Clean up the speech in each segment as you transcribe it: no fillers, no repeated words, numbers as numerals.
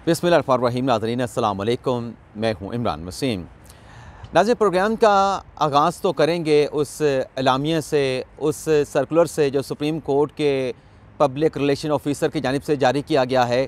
बिस्मिल्लाहिर्रहमानिर्रहीम। नाज़रीन अस्सलाम वालेकुम, मैं हूँ इमरान वसीम। नाज़रीन, प्रोग्राम का आगाज़ तो करेंगे उस एलामिया से, उस सर्कुलर से जो सुप्रीम कोर्ट के पब्लिक रिलेशन ऑफिसर की जानिब से जारी किया गया है,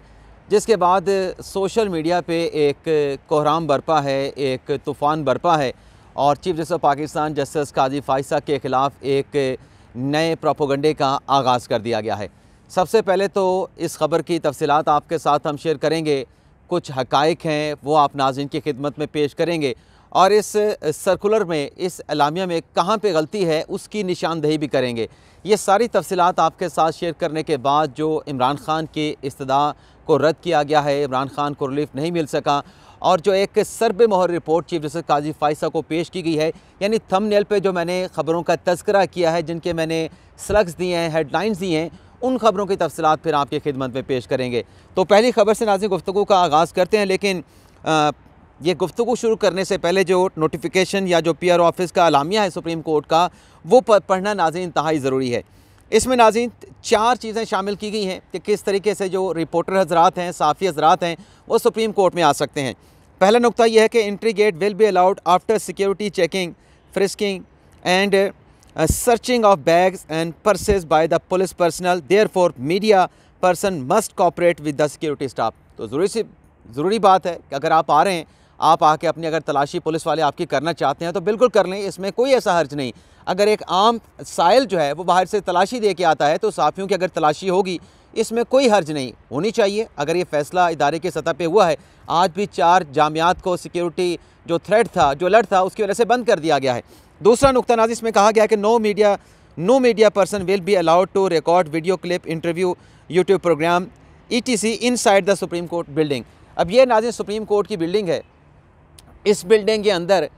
जिसके बाद सोशल मीडिया पे एक कोहराम बरपा है, एक तूफ़ान बरपा है और chief justice of Pakistan justice Qazi Faez Isa के ख़िलाफ़ एक नए प्रोपोगंडे का आगाज़ कर दिया गया है। सबसे पहले तो इस ख़बर की तफसीलात आपके साथ हम शेयर करेंगे, कुछ हक़ाइक़ हैं वो आप नाज़रीन की खिदमत में पेश करेंगे और इस सर्कुलर में, इस एलामिया में कहाँ पे गलती है उसकी निशानदेही भी करेंगे। ये सारी तफसीलात आपके साथ शेयर करने के बाद जो इमरान ख़ान की इस्तदा को रद्द किया गया है, इमरान ख़ान को रिलीफ नहीं मिल सका और जो एक सर्बे मोहर रिपोर्ट चीफ जस्टिस काजी फ़ाइसा को पेश की गई है, यानी थंबनेल पे जो मैंने ख़बरों का तज़किरा किया है, जिनके मैंने स्लग्स दिए हैं, हेडलाइंस दिए हैं, उन ख़बरों की तफसीलात फिर आपकी खिदमत में पेश करेंगे। तो पहली ख़बर से नाज़रीन गुफ्तगू का आगाज़ करते हैं, लेकिन ये गुफ्तगू शुरू करने से पहले जो नोटिफिकेशन या जो पीआर ऑफिस का एलामिया है सुप्रीम कोर्ट का, वो पढ़ना नाज़रीन इंतहाई ज़रूरी है। इसमें नाज़रीन 4 चीज़ें शामिल की गई हैं कि किस तरीके से जो रिपोर्टर हज़रात हैं, सहाफ़ी हज़रात हैं, वो सुप्रीम कोर्ट में आ सकते हैं। पहला नुक्ता यह है कि entry gate will be allowed after security checking, frisking and searching of bags and purses by the police personnel, therefore media person must cooperate with the security staff। तो ज़रूरी बात है कि अगर आप आ रहे हैं, आप आके अपनी अगर तलाशी पुलिस वाले आपकी करना चाहते हैं तो बिल्कुल कर लें, इसमें कोई ऐसा हर्ज नहीं। अगर एक आम साइल जो है वो बाहर से तलाशी दे के आता है तो सहाफ़ियों की अगर तलाशी होगी, इसमें कोई हर्ज नहीं होनी चाहिए। अगर ये फ़ैसला इदारे की सतह पे हुआ है, आज भी 4 जामियात को सिक्योरिटी जो थ्रेट था, जो अलर्ट था, उसकी वजह से बंद कर दिया गया है। दूसरा नुक्ता नाज़रीन इसमें कहा गया कि no media person will be allowed to record video clip, interview, YouTube programme ETC inside the Supreme Court building. अब ये नाज़रीन सुप्रीम कोर्ट की बिल्डिंग है। इस बिल्डिंग के अंदर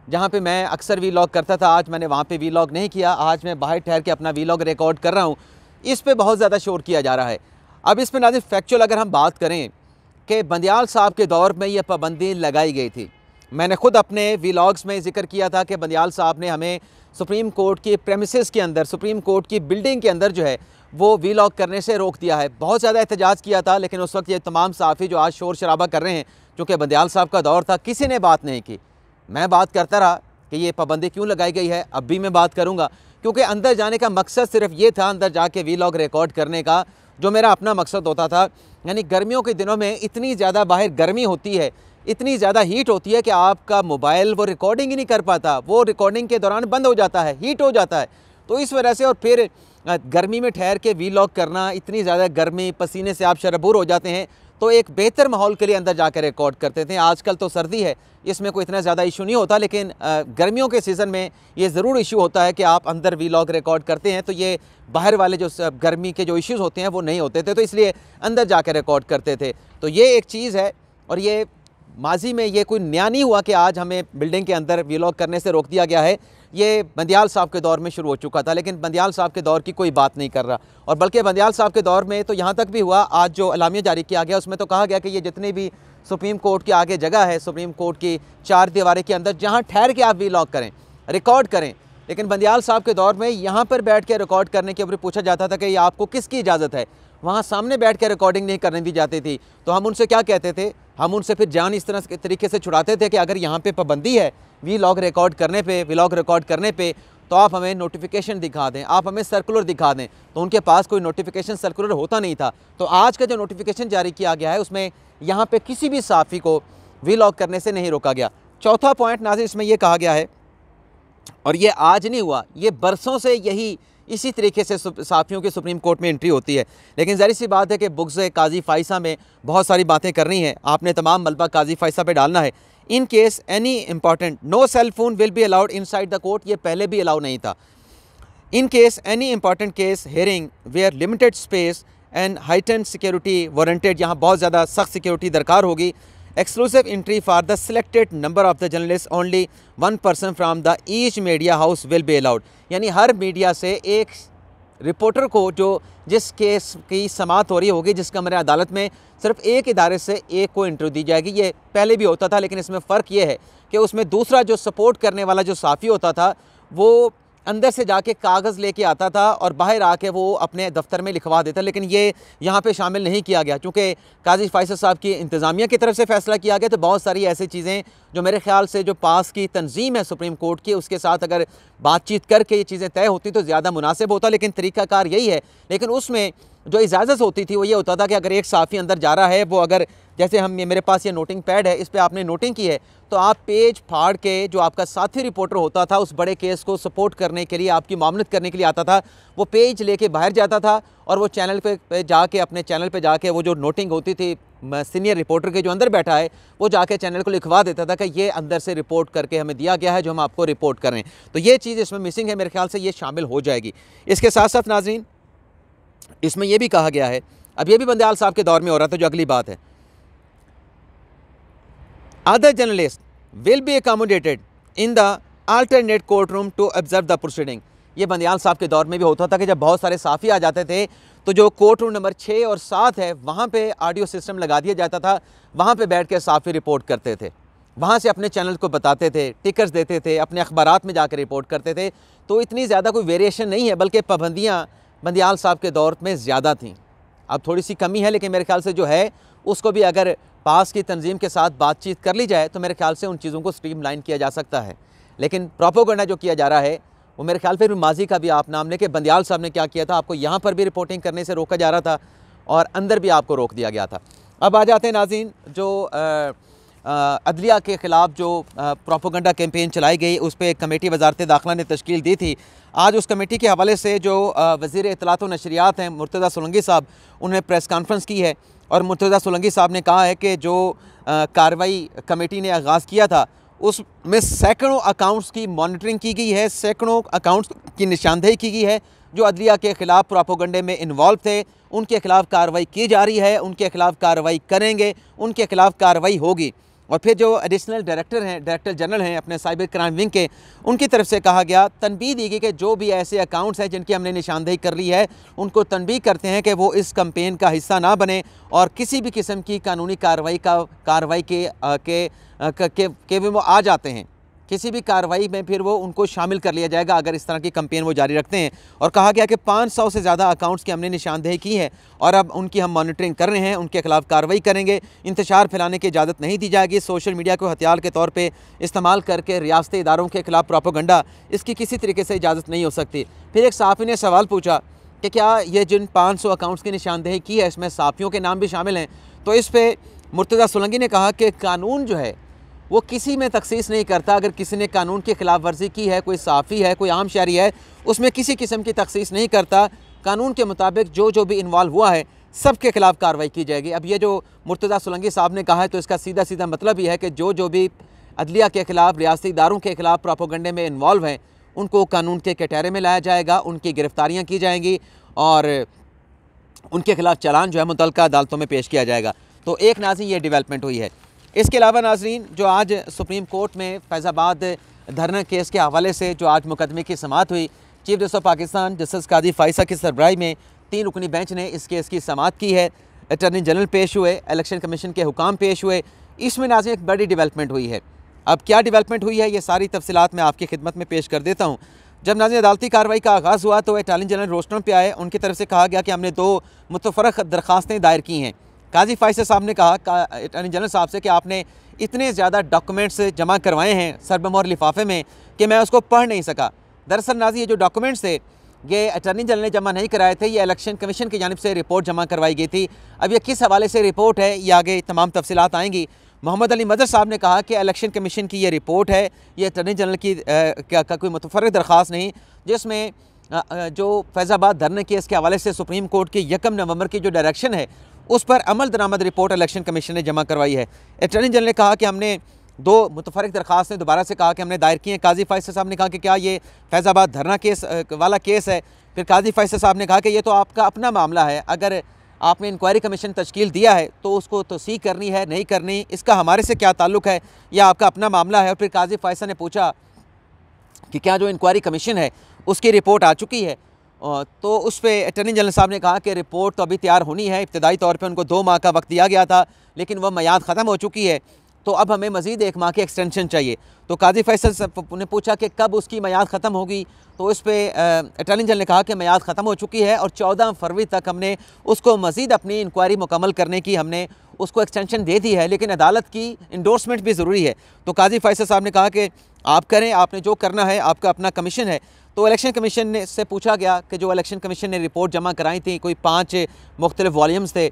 जहाँ पे मैं अक्सर वीलॉग करता था, आज मैंने वहाँ पे वीलॉग नहीं किया, आज मैं बाहर ठहर के अपना वीलॉग रिकॉर्ड कर रहा हूँ। इस पे बहुत ज़्यादा शोर किया जा रहा है। अब इसमें नाज़रीन फैक्चुअल अगर हम बात करें कि बंदियाल साहब के दौर में ये पाबंदी लगाई गई थी। मैंने ख़ुद अपने वीलॉग्स में ज़िक्र किया था कि बंदियाल साहब ने हमें सुप्रीम कोर्ट की प्रेमिसेस के अंदर, सुप्रीम कोर्ट की बिल्डिंग के अंदर जो है वो वीलॉग करने से रोक दिया है। बहुत ज़्यादा एहतजाज किया था, लेकिन उस वक्त ये तमाम सहाफ़ी जो आज शोर शराबा कर रहे हैं, चूँकि बंदियाल साहब का दौर था, किसी ने बात नहीं की। मैं बात करता रहा कि ये पाबंदी क्यों लगाई गई है, अब भी मैं बात करूँगा, क्योंकि अंदर जाने का मकसद सिर्फ ये था, अंदर जाके वीलॉग रिकॉर्ड करने का जो मेरा अपना मकसद होता था। यानी गर्मियों के दिनों में इतनी ज़्यादा बाहर गर्मी होती है, इतनी ज़्यादा हीट होती है कि आपका मोबाइल वो रिकॉर्डिंग ही नहीं कर पाता, वो रिकॉर्डिंग के दौरान बंद हो जाता है, हीट हो जाता है। तो इस वजह से और फिर गर्मी में ठहर के वीलॉग करना, इतनी ज़्यादा गर्मी, पसीने से आप शरबूर हो जाते हैं, तो एक बेहतर माहौल के लिए अंदर जाकर रिकॉर्ड करते थे। आजकल तो सर्दी है, इसमें कोई इतना ज़्यादा इशू नहीं होता, लेकिन गर्मियों के सीज़न में ये ज़रूर इशू होता है कि आप अंदर वीलॉग रिकॉर्ड करते हैं तो ये बाहर वाले जो गर्मी के जो इश्यूज़ होते हैं वो नहीं होते थे, तो इसलिए अंदर जाकर रिकॉर्ड करते थे। तो ये एक चीज़ है और ये माजी में ये कोई नया नहीं हुआ कि आज हमें बिल्डिंग के अंदर वीलॉग करने से रोक दिया गया है। ये बंदियाल साहब के दौर में शुरू हो चुका था, लेकिन बंदियाल साहब के दौर की कोई बात नहीं कर रहा। और बल्कि बंदियाल साहब के दौर में तो यहाँ तक भी हुआ, आज जो एलामिया जारी किया गया उसमें तो कहा गया कि ये जितनी भी सुप्रीम कोर्ट के आगे जगह है, सुप्रीम कोर्ट की 4 दीवारें के अंदर, जहाँ ठहर के आप वीलॉग करें, रिकॉर्ड करें। लेकिन बंदियाल साहब के दौर में यहाँ पर बैठ के रिकॉर्ड करने के ऊपर पूछा जाता था कि ये आपको किसकी इजाज़त है, वहाँ सामने बैठ के रिकॉर्डिंग नहीं करने दी जाती थी। तो हम उनसे क्या कहते थे, हम उनसे फिर जान इस तरह के तरीके से छुड़ाते थे कि अगर यहाँ पे पाबंदी है वीलॉग रिकॉर्ड करने पे, तो आप हमें नोटिफिकेशन दिखा दें, आप हमें सर्कुलर दिखा दें। तो उनके पास कोई नोटिफिकेशन सर्कुलर होता नहीं था। तो आज का जो नोटिफिकेशन जारी किया गया है उसमें यहाँ पे किसी भी सहाफ़ी को वीलॉग करने से नहीं रोका गया। चौथा पॉइंट नाज़रीन इसमें यह कहा गया है, और ये आज नहीं हुआ, ये बरसों से यही इसी तरीके से सहाफ़ियों की सुप्रीम कोर्ट में एंट्री होती है। लेकिन ज़ाहिर सी बात है कि बुक्स काजी फ़ाइसा में बहुत सारी बातें करनी है, आपने तमाम मलबा काजी फ़ाइसा पे डालना है। In case any important, no cell phone will be allowed inside the court, ये पहले भी अलाउ नहीं था। In case any important case hearing where limited space and heightened security warranted, यहाँ बहुत ज़्यादा सख्त सिक्योरिटी दरकार होगी। Exclusive entry for the selected number of the journalist, only 1 person from the each media house will be allowed. यानी हर media से एक रिपोर्टर को, जो जिस केस की समाअत हो रही होगी, जिस कमरे अदालत में, सिर्फ एक इदारे से एक को इंटरव्यू दी जाएगी। ये पहले भी होता था, लेकिन इसमें फ़र्क ये है कि उसमें दूसरा जो सपोर्ट करने वाला जो सहाफ़ी होता था वो अंदर से जाके कागज़ लेके आता था और बाहर आके वो अपने दफ्तर में लिखवा देता, लेकिन ये यहाँ पे शामिल नहीं किया गया क्योंकि काजी फैसल साहब की इंतज़ामिया की तरफ से फ़ैसला किया गया। तो बहुत सारी ऐसी चीज़ें जो मेरे ख्याल से जो पास की तंजीम है सुप्रीम कोर्ट की, उसके साथ अगर बातचीत करके ये चीज़ें तय होती तो ज़्यादा मुनासिब होता, लेकिन तरीक़ाकार यही है। लेकिन उसमें जो इजाज़त होती थी वो ये होता था कि अगर एक साफ़ी अंदर जा रहा है, वो अगर जैसे हम मेरे पास ये नोटिंग पैड है, इस पर आपने नोटिंग की है, तो आप पेज फाड़ के जो आपका साथी रिपोर्टर होता था उस बड़े केस को सपोर्ट करने के लिए, आपकी मामलत करने के लिए आता था, वो पेज लेके बाहर जाता था और वो चैनल पे जाके अपने चैनल पे जाके वो जो नोटिंग होती थी सीनियर रिपोर्टर के जो अंदर बैठा है, वो जाके चैनल को लिखवा देता था कि ये अंदर से रिपोर्ट करके हमें दिया गया है जो हम आपको रिपोर्ट करें। तो ये चीज़ इसमें मिसिंग है, मेरे ख्याल से ये शामिल हो जाएगी। इसके साथ साथ नाज़रीन, इसमें यह भी कहा गया है, अब ये भी बंदयाल साहब के दौर में हो रहा था, जो अगली बात है, other journalist will be accommodated in the alternate court room to observe the proceeding. ये बंदयाल साहब के दौर में भी होता था कि जब बहुत सारे साफ़ी आ जाते थे तो जो कोर्ट रूम नंबर 6 और 7 है वहाँ पे ऑडियो सिस्टम लगा दिया जाता था, वहाँ पे बैठ के साफ़ी रिपोर्ट करते थे, वहाँ से अपने चैनल को बताते थे, टिकर्स देते थे, अपने अखबारात में जाकर रिपोर्ट करते थे। तो इतनी ज़्यादा कोई वेरिएशन नहीं है, बल्कि पाबंदियाँ बंदयाल साहब के दौर में ज़्यादा थीं। अब थोड़ी सी कमी है, लेकिन मेरे ख्याल से जो है उसको भी अगर पास की तंजीम के साथ बातचीत कर ली जाए तो मेरे ख्याल से उन चीज़ों को स्ट्रीमलाइन किया जा सकता है। लेकिन प्रोपेगेंडा जो किया जा रहा है वो मेरे ख्याल फिर माजी का भी आप नाम लें कि बंदयाल साहब ने क्या किया था, आपको यहाँ पर भी रिपोर्टिंग करने से रोका जा रहा था और अंदर भी आपको रोक दिया गया था। अब आ जाते हैं नाज़रीन, जो अदलिया के ख़िलाफ़ जो प्रोपेगेंडा कैंपेन चलाई गई, उस पर एक कमेटी वज़ारत दाखिला ने तश्कील दी थी। आज उस कमेटी के हवाले से जो वज़ीर इत्तलात व नशरियात हैं मुर्तज़ा सोलंकी साहब, उन्होंने प्रेस कॉन्फ्रेंस की है और मुर्तज़ा सोलंकी साहब ने कहा है कि जो कार्रवाई कमेटी ने आगाज़ किया था उसमें सैकड़ों अकाउंट्स की मॉनिटरिंग की गई है, सैकड़ों अकाउंट्स की निशानदेही की गई है जो अदलिया के ख़िलाफ़ प्रोपेगेंडे में इन्वॉल्व थे। उनके ख़िलाफ़ कार्रवाई की जा रही है, उनके ख़िलाफ़ कार्रवाई करेंगे, उनके ख़िलाफ़ कार्रवाई होगी। और फिर जो एडिशनल डायरेक्टर हैं, डायरेक्टर जनरल हैं अपने साइबर क्राइम विंग के, उनकी तरफ से कहा गया, तनबीह दी गई कि जो भी ऐसे अकाउंट्स हैं जिनकी हमने निशानदेही कर ली है, उनको तनबीह करते हैं कि वो इस कैंपेन का हिस्सा ना बने और किसी भी किस्म की कानूनी कार्रवाई के वो आ जाते हैं, किसी भी कार्रवाई में फिर वो उनको शामिल कर लिया जाएगा अगर इस तरह की कैंपेन वो जारी रखते हैं। और कहा गया कि 500 से ज़्यादा अकाउंट्स की हमने निशानदेही की है और अब उनकी हम मॉनिटरिंग कर रहे हैं, उनके खिलाफ कार्रवाई करेंगे। इंतशार फैलाने की इजाज़त नहीं दी जाएगी। सोशल मीडिया को हथियार के तौर पर इस्तेमाल करके रियासती इदारों के खिलाफ प्रोपेगेंडा, इसकी किसी तरीके से इजाज़त नहीं हो सकती। फिर एक सहाफ़ी ने सवाल पूछा कि क्या ये जिन 500 अकाउंट्स की निशानदेही की है इसमें साफ़ियों के नाम भी शामिल हैं? तो इस पर मुर्तज़ा सोलंकी ने कहा कि कानून जो है वो किसी में तखसीस नहीं करता। अगर किसी ने कानून की खिलाफ वर्जी की है, कोई साफ़ी है, कोई आम शहरी है, उसमें किसी किस्म की तखसीस नहीं करता। कानून के मुताबिक जो भी इन्वॉल्व हुआ है सब के खिलाफ कार्रवाई की जाएगी। अब ये जो मुर्तज़ा सोलंकी साहब ने कहा है तो इसका सीधा सीधा मतलब ये है कि जो भी अदलिया के ख़िलाफ़, रियासती इदारों के ख़िलाफ़ प्रोपेगेंडे में इन्वॉल्व हैं उनको कानून के कटहरे में लाया जाएगा, उनकी गिरफ़्तारियाँ की जाएंगी और उनके खिलाफ चालान जो है मुतल्लिका अदालतों में पेश किया जाएगा। तो एक नाज़रीन ये डेवलपमेंट हुई है। इसके अलावा नाज़रीन, जो आज सुप्रीम कोर्ट में फैज़ाबाद धरना केस के हवाले से जो आज मुकदमे की समाअत हुई, chief justice of Pakistan justice Qazi Faez Isa की सरबराही में 3 रुकनी बेंच ने इस केस की समाअत की है। अटॉर्नी जनरल पेश हुए, इलेक्शन कमीशन के हुकाम पेश हुए। इसमें नाज़रीन एक बड़ी डेवलपमेंट हुई है। अब क्या डेवलपमेंट हुई है ये सारी तफसीलात मैं आपकी खिदमत में पेश कर देता हूँ। जब नाज़रीन अदालती कार्रवाई का आगाज़ हुआ तो अटॉर्नी जनरल रोस्टरम पे आए। उनकी तरफ से कहा गया कि हमने 2 मुतफ़र्रिक़ दरख्वास्तें दायर की हैं। काजी फ़ाइसा साहब ने कहा अटॉर्नी जनरल साहब से कि आपने इतने ज़्यादा डॉक्यूमेंट्स जमा करवाए हैं सरबमोहर लिफाफे में कि मैं उसको पढ़ नहीं सका। दरअसल नाज़रीन ये जो डॉक्यूमेंट्स थे ये अटॉर्नी जनरल ने जमा नहीं कराए थे, ये इलेक्शन कमीशन की जानिब से रिपोर्ट जमा करवाई गई थी। अब ये किस हवाले से रिपोर्ट है ये आगे तमाम तफसीलात आएंगी। मोहम्मद अली मदर साहब ने कहा कि इलेक्शन कमीशन की ये रिपोर्ट है, ये अटॉर्नी जनरल की का कोई मुतफ़र्रिक़ दरख्वास्त नहीं, जिसमें जो फैज़ाबाद धरने केस के हवाले से सुप्रीम कोर्ट की 1 नवंबर की जो डायरेक्शन है उस पर अमल दरामद रिपोर्ट इलेक्शन कमीशन ने जमा करवाई है। अटॉर्नी जनरल ने कहा कि हमने 2 मुतफ़र्रिक़ दरख्वास्तें दोबारा से कहा कि हमने दायर की हैं। काजी फ़ाइसा साहब ने कहा कि क्या ये फैज़ाबाद धरना केस वाला केस है? फिर काजी फ़ाइसा साहब ने कहा कि ये तो आपका अपना मामला है, अगर आपने इंक्वायरी कमीशन तश्कील दिया है तो उसको तौसीक़ करनी है, नहीं करनी, इसका हमारे से क्या ताल्लुक़ है, यह आपका अपना मामला है। और फिर काजी फ़ाइसा ने पूछा कि क्या जो इंक्वायरी कमीशन है उसकी रिपोर्ट आ चुकी है? तो उस पर अटॉर्नी जनरल साहब ने कहा कि रिपोर्ट तो अभी तैयार होनी है। इब्तदाई तौर पे उनको 2 माह का वक्त दिया गया था, लेकिन वह मियाद ख़त्म हो चुकी है। तो अब हमें मज़ीद 1 माह की एक्सटेंशन चाहिए। तो काजी फैसल ने पूछा कि कब उसकी मियाद ख़त्म होगी, तो इस पर अटॉर्नी जनरल ने कहा कि मियाद ख़त्म हो चुकी है और 14 फरवरी तक हमने उसको मज़ीद अपनी इंक्वायरी मुकम्मल करने की हमने उसको एक्सटेंशन दे दी है, लेकिन अदालत की इंडोर्समेंट भी ज़रूरी है। तो काजी फैसल साहब ने कहा कि आप करें, आपने जो करना है, आपका अपना कमीशन है। तो इलेक्शन कमीशन ने से पूछा गया कि जो इलेक्शन कमीशन ने रिपोर्ट जमा कराई थी, कोई 5 मुख्तलिफ वॉल्यूम्स थे,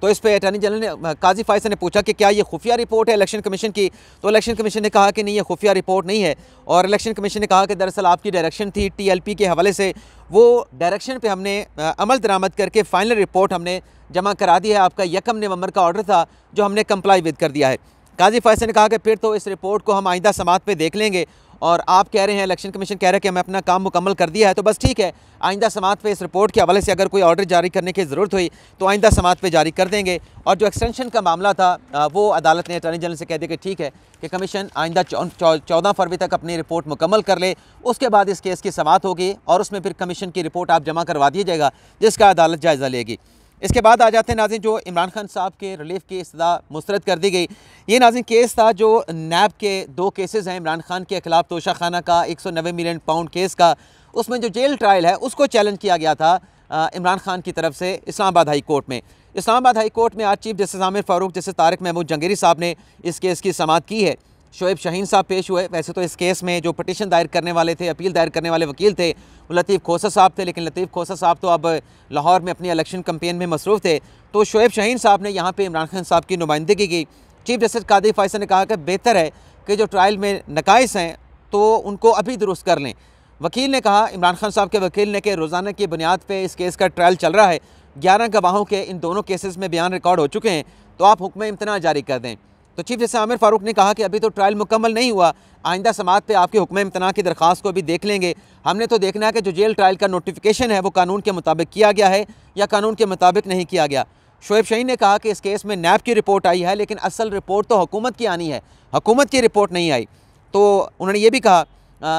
तो इस पर अटॉर्नी जनरल ने काजी फैसल ने पूछा कि क्या ये खुफिया रिपोर्ट है इलेक्शन कमीशन की। तो इलेक्शन कमीशन ने कहा कि नहीं, ये खुफिया रिपोर्ट नहीं है। और इलेक्शन कमीशन ने कहा कि दरअसल आपकी डायरेक्शन थी TLP के हवाले से, वो डायरेक्शन पे हमने अमल दरामद करके फ़ाइनल रिपोर्ट हमने जमा करा दी है। आपका 1 नवंबर का ऑर्डर था जो हमने कंप्लाई विद कर दिया है। काजी फैसल ने कहा कि फिर तो इस रिपोर्ट को हम आइंदा समात पे देख लेंगे, और आप कह रहे हैं, इलेक्शन कमीशन कह रहा है कि हमें अपना काम मुकम्मल कर दिया है, तो बस ठीक है, आइंदा समात पे इस रिपोर्ट के हवाले से अगर कोई ऑर्डर जारी करने की ज़रूरत हुई तो आइंदा समात पे जारी कर देंगे। और जो एक्सटेंशन का मामला था वो अदालत ने अटॉर्नी जनरल से कह दिया कि ठीक है कि कमीशन आइंदा 14 फरवरी तक अपनी रिपोर्ट मुकम्मल कर ले, उसके बाद इस केस की समात होगी और उसमें फिर कमीशन की रिपोर्ट आप जमा करवा दीजिएगा, जिसका अदालत जायज़ा लेगी। इसके बाद आ जाते हैं नाज़रीन, जो इमरान खान साहब के रिलीफ की इस्तदा मुस्तरद कर दी गई। ये नाज़रीन केस था जो नैब के 2 केसेस हैं इमरान खान के ख़िलाफ़, तोशा खाना का 190 मिलियन पाउंड केस का, उसमें जो जेल ट्रायल है उसको चैलेंज किया गया था इमरान खान की तरफ से इस्लामाबाद हाई कोर्ट में। इस्लामाबाद हाई कोर्ट में आज chief justice Aamer Farooq justice Tariq Mehmood Jahangiri साहब ने इस केस की समाअत की है। शोएब शाहीन साहब पेश हुए। वैसे तो इस केस में जो पटिशन दायर करने वाले थे, अपील दायर करने वाले वकील थे, वो लतीफ़ खोसा साहब थे, लेकिन लतीफ़ खोसा साहब तो अब लाहौर में अपनी इलेक्शन कैंपेन में मसरूफ़ थे। तो शोएब शाहीन साहब ने यहाँ पे इमरान खान साहब की नुमाइंदगी की। चीफ जस्टिस कादी फैसल ने कहा कि बेहतर है कि जो ट्रायल में नकाइस हैं तो उनको अभी दुरुस्त कर लें। वकील ने कहा, इमरान खान साहब के वकील ने, कि रोज़ाना की बुनियाद पर इस केस का ट्रायल चल रहा है, 11 गवाहों के इन दोनों केसेस में बयान रिकॉर्ड हो चुके हैं, तो आप हुक्म इम्तना जारी कर दें। तो चीफ जस्टिस आमिर फ़ारूक ने कहा कि अभी तो ट्रायल मुकम्मल नहीं हुआ, आइंदा समात पे आपके हुक्म इम्तना की दरख्वास्त को भी देख लेंगे। हमने तो देखना है कि जो जेल ट्रायल का नोटिफिकेशन है वो कानून के मुताबिक किया गया है या कानून के मुताबिक नहीं किया गया। शोएब शाहीन ने कहा कि इस केस में नैब की रिपोर्ट आई है, लेकिन असल रिपोर्ट तो हुकूमत की आनी है, हुकूमत की रिपोर्ट नहीं आई। तो उन्होंने ये भी कहा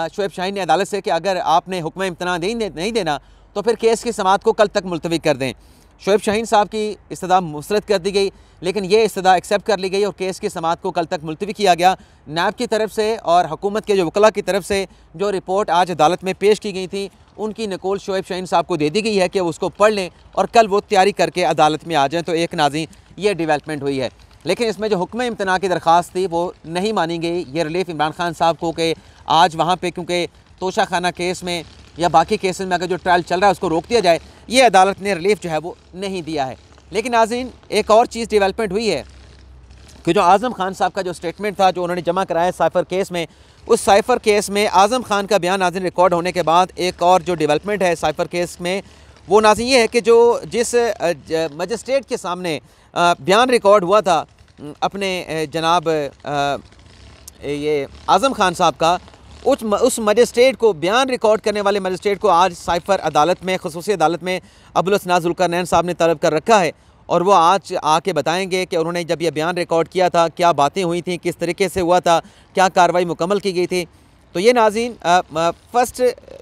शोएब शाहीन ने अदालत से कि अगर आपने हुक्म इम्तना नहीं देना तो फिर केस की समात को कल तक मुलतवी कर दें। शोएब शाहीन साहब की इस्तदा मुस्तरद कर दी गई, लेकिन ये इस्तदा एक्सेप्ट कर ली गई और केस की समात को कल तक मुलतवी किया गया। नैब की तरफ से और हुकूमत के जो वकला की तरफ से जो रिपोर्ट आज अदालत में पेश की गई थी, उनकी नकल शोएब शाहीन साहब को दे दी गई है कि उसको पढ़ लें और कल वो तैयारी करके अदालत में आ जाएँ। तो एक नाज़रीन ये डेवलपमेंट हुई है, लेकिन इसमें जो हुक्म इम्तना की दरख्वास्त थी वो नहीं मानी गई। ये रिलीफ इमरान खान साहब को कि आज वहाँ पर क्योंकि तोशा खाना केस में या बाकी केसेस में अगर जो ट्रायल चल रहा है उसको रोक दिया जाए, ये अदालत ने रिलीफ जो है वो नहीं दिया है। लेकिन नाज़रीन एक और चीज़ डेवलपमेंट हुई है कि जो आज़म खान साहब का जो स्टेटमेंट था जो उन्होंने जमा कराया साइफ़र केस में, उस साइफ़र केस में आज़म खान का बयान नाज़रीन रिकॉर्ड होने के बाद एक और जो डेवलपमेंट है साइफ़र केस में, वो नाज़रीन ये है कि जो जिस मजिस्ट्रेट के सामने बयान रिकॉर्ड हुआ था अपने जनाब ये आज़म खान साहब का, उस मजिस्ट्रेट को, बयान रिकॉर्ड करने वाले मजिस्ट्रेट को आज साइफ़र अदालत में, ख़ुसूसी अदालत में अबुल हसनात ज़ुल्करनैन साहब ने तलब कर रखा है और वो आज आके बताएंगे कि उन्होंने जब ये बयान रिकॉर्ड किया था क्या बातें हुई थी, किस तरीके से हुआ था, क्या कार्रवाई मुकम्मल की गई थी। तो ये नाज़रीन फ़र्स्ट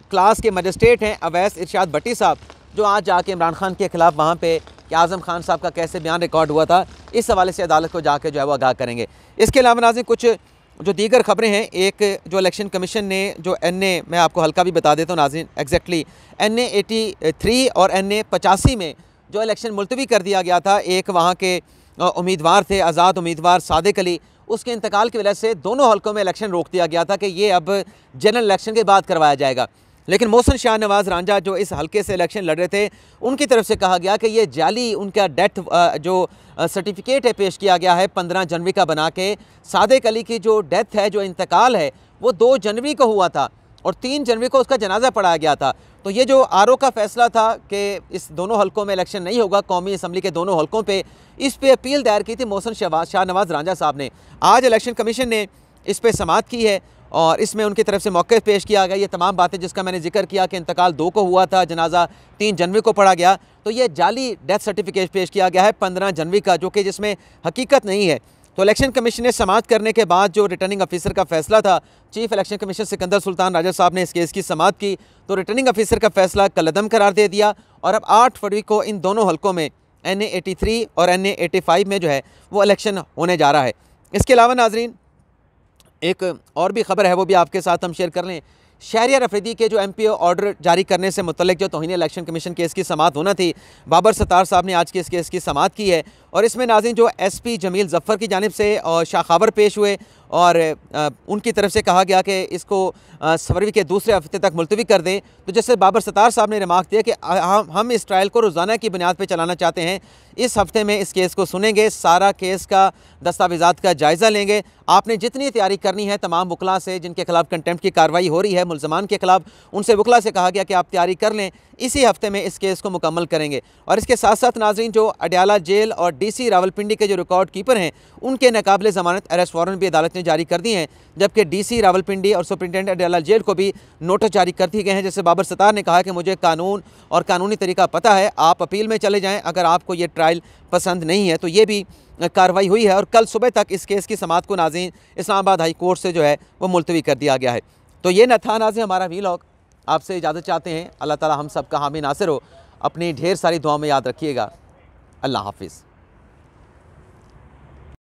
क्लास के मजिस्ट्रेट हैं अवैस इरशाद भट्टी साहब, जो आज जाके इमरान खान के ख़िलाफ़ वहाँ पर कि आज़म खान साहब का कैसे बयान रिकॉर्ड हुआ था, इस हवाले से अदालत को जाके जो है वो आगाह करेंगे। इसके अलावा नाज़रीन कुछ जो दीगर ख़बरें हैं, एक जो इलेक्शन कमीशन ने जो NA, मैं आपको हल्का भी बता देता हूँ नाज़रीन, एग्जैक्टली NA 83 और NA 85 में जो इलेक्शन मुलतवी कर दिया गया था, एक वहाँ के उम्मीदवार थे आज़ाद उम्मीदवार सादिक अली, उसके इंतकाल की वजह से दोनों हल्कों में इलेक्शन रोक दिया गया था कि ये अब जनरल इलेक्शन के बाद करवाया जाएगा। लेकिन मोहसिन शाह नवाज़ रांझा जो इस हल्के से इलेक्शन लड़ रहे थे, उनकी तरफ से कहा गया कि ये जाली उनका डेथ जो सर्टिफिकेट है पेश किया गया है 15 जनवरी का बना के। सादिक अली की जो डेथ है, जो इंतकाल है, वो 2 जनवरी को हुआ था और 3 जनवरी को उसका जनाजा पढ़ाया गया था। तो ये जो RO का फैसला था कि इस दोनों हल्कों में इलेक्शन नहीं होगा, कौमी असम्बली के दोनों हल्कों पे, इस पे अपील दायर की थी मोहसिन शाह नवाज़ रांझा साहब ने। आज इलेक्शन कमीशन ने इस पर समाअत की है और इसमें उनकी तरफ से मौक़िफ़ पेश किया गया। ये तमाम बातें जिसका मैंने जिक्र किया कि इंतकाल 2 को हुआ था, जनाजा 3 जनवरी को पढ़ा गया, तो ये जाली डेथ सर्टिफिकेट पेश किया गया है 15 जनवरी का, जो कि जिसमें हकीकत नहीं है। तो इलेक्शन कमीशन ने समाअत करने के बाद जो रिटर्निंग अफीसर का फैसला था, chief election commission Sikandar Sultan Raja साहब ने इस केस की समाअत की, तो रिटर्निंग अफीसर का फैसला कलअदम करार दे दिया और अब 8 फरवरी को इन दोनों हल्कों में NA 83 और NA 85 में जो है वो इलेक्शन होने जा रहा है। इसके अलावा नाजरीन एक और भी ख़बर है, वो भी आपके साथ हम शेयर कर लें। शहरियार अफरीदी के जो MPO ऑर्डर जारी करने से मुतल्लिक जो तौहीन इलेक्शन कमीशन केस की समाअत होना थी, बाबर सत्तार साहब ने आज के इस केस की समाअत की है। और इसमें नाज़रीन जो SP जमील ज़फ़र की जानिब से शाखावर पेश हुए और उनकी तरफ से कहा गया कि इसको फरवरी के दूसरे हफ्ते तक मुलतवी कर दें। तो जैसे बाबर सत्तार साहब ने रिमार्क दिया कि हम इस ट्रायल को रोज़ाना की बुनियाद पर चलाना चाहते हैं। इस हफ्ते में इस केस को सुनेंगे, सारा केस का दस्तावेज़ात का जायज़ा लेंगे। आपने जितनी तैयारी करनी है तमाम वकला से जिनके खिलाफ कंटेम्प्ट की कार्रवाई हो रही है मुल्ज़मान के खिलाफ, उनसे वकला से कहा गया कि आप तैयारी कर लें, इसी हफ्ते में इस केस को मुकम्मल करेंगे। और इसके साथ साथ नाज़रीन जो अडयाला जेल और DC रावलपिंडी के जो रिकॉर्ड कीपर हैं, उनके नाकाबिले ज़मानत अरेस्ट वारंट भी अदालत ने जारी कर दिए हैं, जबकि DC रावलपिंडी और सुपरिटेंडेंट अडयाला जेल को भी नोटिस जारी कर दिए गए हैं। जैसे बाबर सत्तार ने कहा कि मुझे कानून और कानूनी तरीका पता है, आप अपील में चले जाएँ अगर आपको ये ट्रायल पसंद नहीं है। तो ये भी कार्रवाई हुई है और कल सुबह तक इस केस की समाअत को नाज़रीन इस्लामाबाद हाई कोर्ट से जो है वो मुलतवी कर दिया गया है। तो ये न था नाज़रीन हमारा वीलॉग। आपसे इजाज़त चाहते हैं। अल्लाह ताला हम सब का हामी नासिर हो। अपनी ढेर सारी दुआ में याद रखिएगा। अल्लाह हाफिज़।